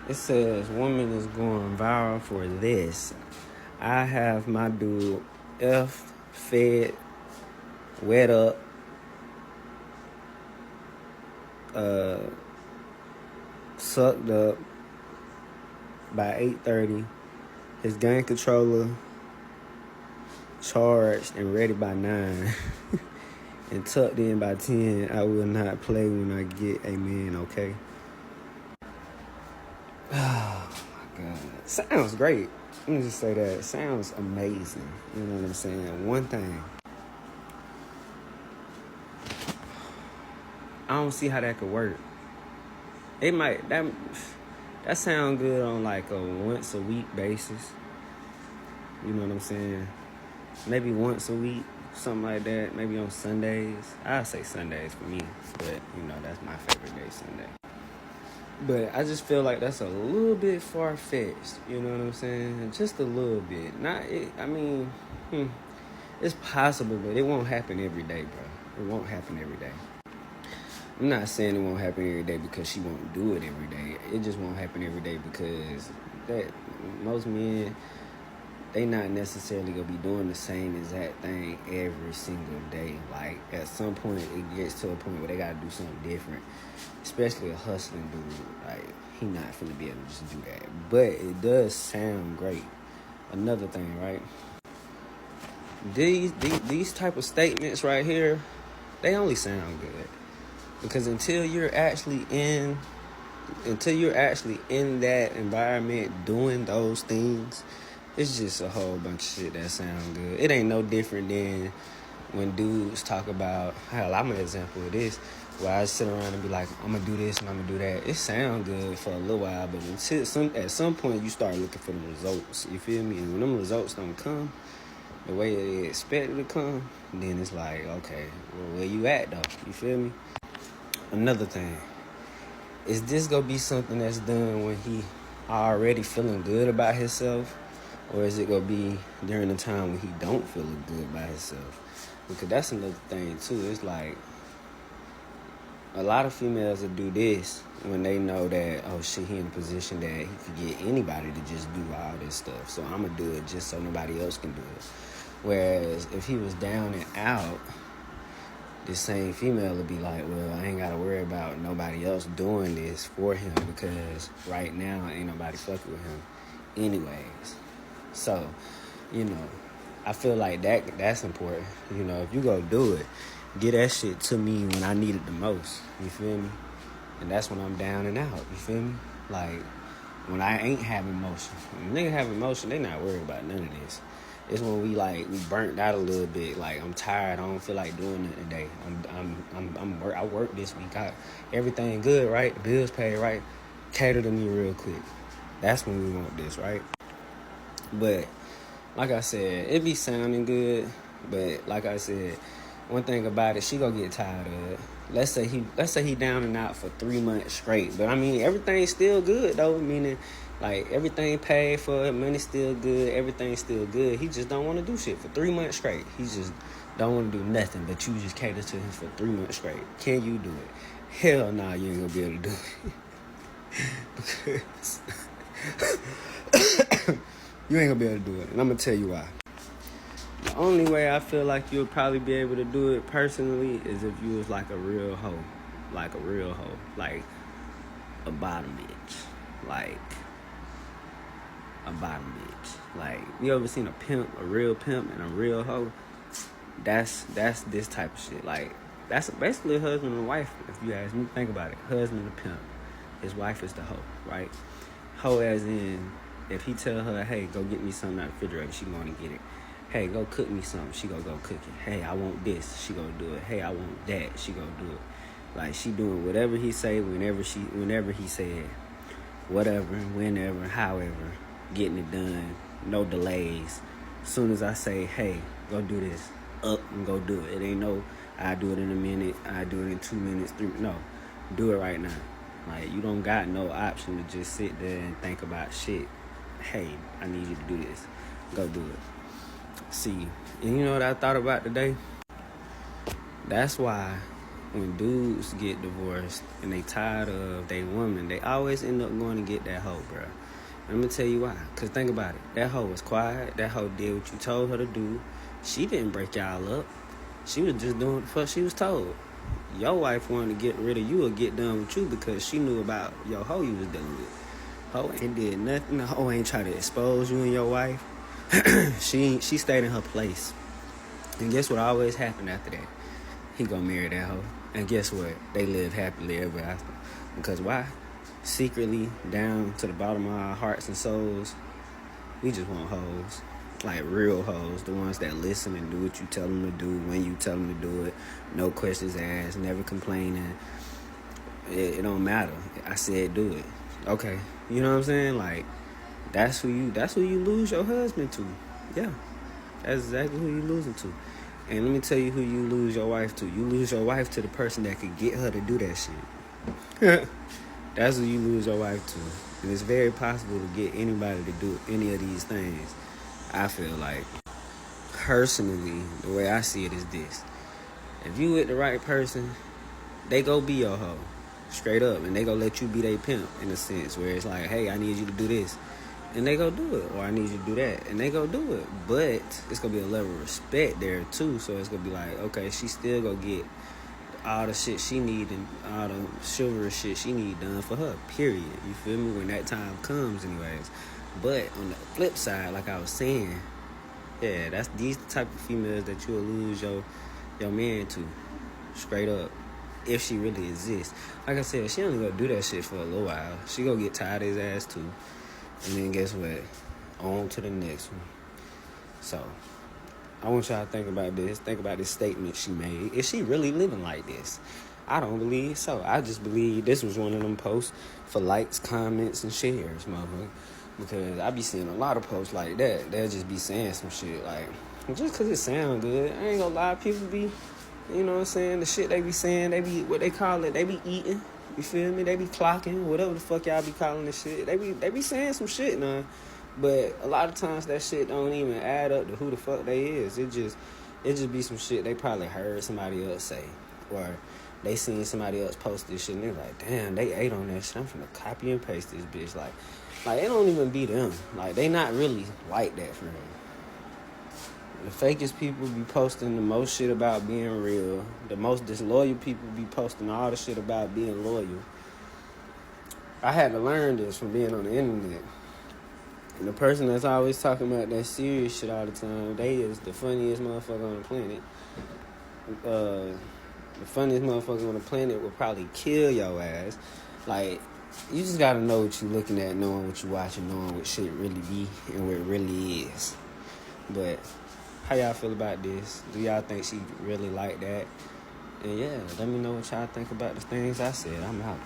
It says woman is going viral for this. I have my dude F fed, wet up, sucked up by 8:30. His gun controller charged and ready by 9. And tucked in by 10. I will not play when I get a man, okay? Oh my God. Sounds great. Let me just say that. It sounds amazing. You know what I'm saying? One thing. I don't see how that could work. It might, that sound good on like a once a week basis. You know what I'm saying? Maybe once a week, something like that. Maybe on Sundays. I say Sundays for me, but you know that's my favorite day, Sunday. But I just feel like that's a little bit far-fetched. You know what I'm saying? Just a little bit. Not. I mean, it's possible, but it won't happen every day, bro. It won't happen every day. I'm not saying it won't happen every day because she won't do it every day. It just won't happen every day because that most men, they not necessarily gonna be doing the same exact thing every single day. Like at some point it gets to a point where they gotta do something different. Especially a hustling dude. Like he not finna be able to just do that. But it does sound great. Another thing, right? These type of statements right here, they only sound good. Because until you're actually in that environment doing those things, it's just a whole bunch of shit that sound good. It ain't no different than when dudes talk about, hell, I'm an example of this, where I sit around and be like, I'm gonna do this and I'm gonna do that. It sound good for a little while, but at some point you start looking for the results. You feel me? And when them results don't come the way they expect it to come, then it's like, okay, well, where you at though? You feel me? Another thing, is this gonna be something that's done when he already feeling good about himself, or is it gonna be during the time when he don't feel good about himself? Because that's another thing too. It's like a lot of females will do this when they know that, oh shit, he in a position that he could get anybody to just do all this stuff, so I'm gonna do it just so nobody else can do it. Whereas if he was down and out, this same female would be like, well, I ain't got to worry about nobody else doing this for him because right now ain't nobody fucking with him anyways. So, you know, I feel like that's important. You know, if you go do it, get that shit to me when I need it the most. You feel me? And that's when I'm down and out. You feel me? Like, when I ain't having motion. When nigga have emotion, they not worried about none of this. It's when we burnt out a little bit. Like, I'm tired. I don't feel like doing it today. I work this week. Everything good, right? The bills paid, right? Cater to me real quick. That's when we want this, right? But like I said, it be sounding good. But like I said, one thing about it, she gonna get tired of it. Let's say he down and out for 3 months straight. But I mean, everything's still good though. Meaning, like, everything paid for, money's still good, everything's still good. He just don't want to do shit for 3 months straight. He just don't want to do nothing, but you just cater to him for 3 months straight. Can you do it? Hell nah, you ain't gonna be able to do it. Because you ain't gonna be able to do it. And I'm gonna tell you why. The only way I feel like you'll probably be able to do it personally is if you was like a real hoe. Like a real hoe. Like a bottom bitch. Like a bottom bitch. Like, you ever seen a real pimp and a real hoe? That's this type of shit. Like, that's basically a husband and wife, if you ask me. Think about it. Husband and pimp. His wife is the hoe, right? Hoe as in, if he tell her, hey, go get me something out of the refrigerator, she gonna get it. Hey, go cook me something, she gonna go cook it. Hey, I want this, she gonna do it. Hey, I want that, she gonna do it. Like, she doing whatever he say, whenever he said, whatever, whenever, however, getting it done, no delays. As soon as I say, hey, go do this, up and go do it. It ain't no, I do it in a minute, I do it in 2 minutes, 3, no. Do it right now. Like, you don't got no option to just sit there and think about shit. Hey, I need you to do this. Go do it. See, and you know what I thought about today? That's why when dudes get divorced and they tired of their woman, they always end up going to get that hoe, bro. And I'm gonna tell you why. Cause think about it. That hoe was quiet. That hoe did what you told her to do. She didn't break y'all up. She was just doing what the fuck she was told. Your wife wanted to get rid of you or get done with you because she knew about your hoe you was dealing with. Hoe ain't did nothing. The hoe ain't try to expose you and your wife. She stayed in her place. And guess what always happened after that? He gonna marry that hoe. And guess what? They live happily ever after. Because why? Secretly, down to the bottom of our hearts and souls, we just want hoes. Like real hoes. The ones that listen and do what you tell them to do when you tell them to do it. No questions asked. Never complaining. It don't matter. I said do it. Okay. You know what I'm saying? Like, that's who you lose your husband to. Yeah. That's exactly who you losing to. And let me tell you who you lose your wife to. You lose your wife to the person that could get her to do that shit. That's who you lose your wife to. And it's very possible to get anybody to do any of these things. I feel like, personally, the way I see it is this. If you with the right person, they go be your hoe. Straight up. And they go let you be their pimp, in a sense. Where it's like, hey, I need you to do this. And they go do it. Or I need you to do that. And they go do it. But it's going to be a level of respect there, too. So it's going to be like, okay, she still going to get all the shit she need and all the chivalrous shit she need done for her, period. You feel me? When that time comes, anyways. But on the flip side, like I was saying, yeah, that's these type of females that you'll lose your man to. Straight up. If she really exists. Like I said, she only gonna do that shit for a little while. She gonna get tired of his ass, too. And then guess what? On to the next one. So, I want y'all to think about this. Think about this statement she made. Is she really living like this? I don't believe so. I just believe this was one of them posts for likes, comments, and shares, motherfucker. Because I be seeing a lot of posts like that. They'll just be saying some shit like, just because it sound good. I ain't gonna lie, people be, you know what I'm saying? The shit they be saying, they be, what they call it, they be eating. You feel me? They be clocking, whatever the fuck y'all be calling this shit. They be saying some shit now. But a lot of times that shit don't even add up to who the fuck they is. It just be some shit they probably heard somebody else say. Or they seen somebody else post this shit and they're like, damn, they ate on that shit. I'm finna copy and paste this bitch. Like it don't even be them. Like, they not really like that for real. The fakest people be posting the most shit about being real. The most disloyal people be posting all the shit about being loyal. I had to learn this from being on the internet. And the person that's always talking about that serious shit all the time, they is the funniest motherfucker on the planet. The funniest motherfucker on the planet will probably kill your ass. Like, you just gotta know what you looking at, knowing what you watching, knowing what shit really be and what it really is. But how y'all feel about this? Do y'all think she really like that? And yeah, let me know what y'all think about the things I said. I'm out.